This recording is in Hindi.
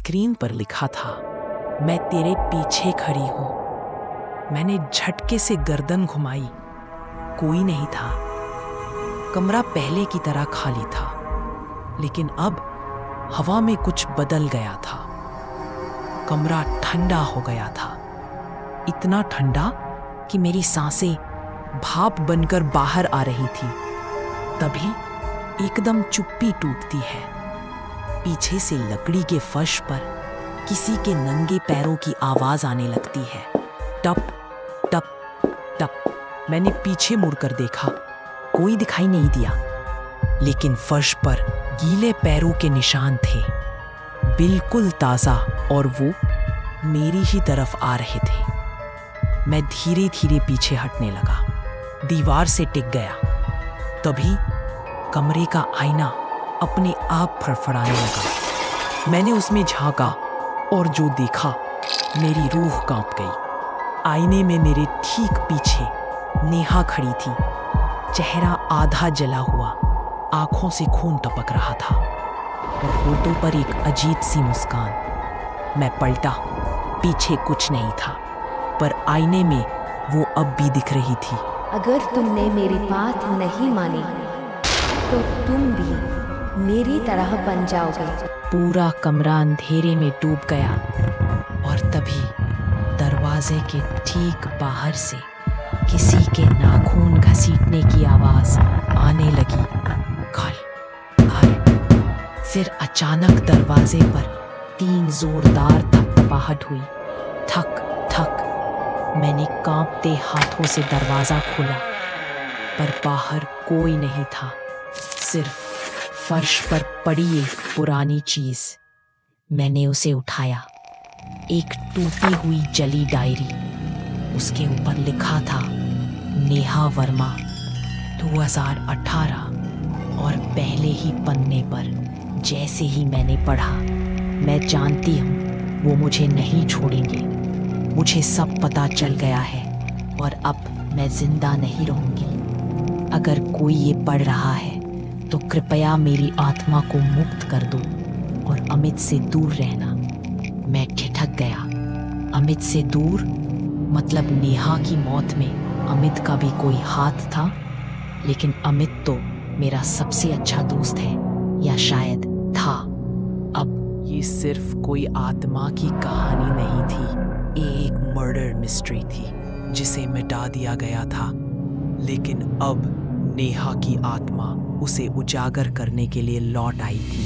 स्क्रीन पर लिखा था, मैं तेरे पीछे खड़ी हूं। मैंने झटके से गर्दन घुमाई। कोई नहीं था। कमरा पहले की तरह खाली था, लेकिन अब हवा में कुछ बदल गया था। कमरा ठंडा हो गया था, इतना ठंडा कि मेरी सांसें भाप बनकर बाहर आ रही थी। तभी एकदम चुप्पी टूटती है। पीछे से लकड़ी के फर्श पर किसी के नंगे पैरों की आवाज आने लगती है। टप टप टप। मैंने पीछे मुड़कर देखा, कोई दिखाई नहीं दिया, लेकिन फर्श पर गीले पैरों के निशान थे, बिल्कुल ताजा, और वो मेरी ही तरफ आ रहे थे। मैं धीरे धीरे पीछे हटने लगा, दीवार से टिक गया। तभी कमरे का आईना अपने आप फड़फड़ाने लगा। मैंने उसमें झांका और जो देखा, मेरी रूह कांप गई। आईने में मेरे ठीक पीछे नेहा खड़ी थी, चेहरा आधा जला हुआ, आंखों से खून टपक रहा था और होठों पर एक अजीब सी मुस्कान। मैं पलटा, पीछे कुछ नहीं था, पर आईने में वो अब भी दिख रही थी। अगर तुमने मेरी बात नहीं मानी तो तुम भी मेरी तरह बन जाओगे। पूरा कमरा अंधेरे में डूब गया और तभी दरवाजे के ठीक बाहर से किसी के नाखून घसीटने की आवाज आने लगी। खल खल। फिर अचानक दरवाजे पर 3 जोरदार थपथपाहट हुई। थक थक। मैंने कांपते हाथों से दरवाजा खोला, पर बाहर कोई नहीं था, सिर्फ फर्श पर पड़ी एक पुरानी चीज। मैंने उसे उठाया, एक टूटी हुई जली डायरी। उसके ऊपर लिखा था नेहा वर्मा 2018, और पहले ही पन्ने पर जैसे ही मैंने पढ़ा, मैं जानती हूँ वो मुझे नहीं छोड़ेंगे। मुझे सब पता चल गया है और अब मैं जिंदा नहीं रहूंगी। अगर कोई ये पढ़ रहा है तो कृपया मेरी आत्मा को मुक्त कर दो और अमित से दूर रहना। मैं ठिठक गया। अमित से दूर? मतलब नेहा की मौत में अमित का भी कोई हाथ था? लेकिन अमित तो मेरा सबसे अच्छा दोस्त है, या शायद था। अब ये सिर्फ कोई आत्मा की कहानी नहीं थी, ये एक मर्डर मिस्ट्री थी जिसे मिटा दिया गया था। लेकिन अब नेहा की आत्मा उसे उजागर करने के लिए लौट आई थी।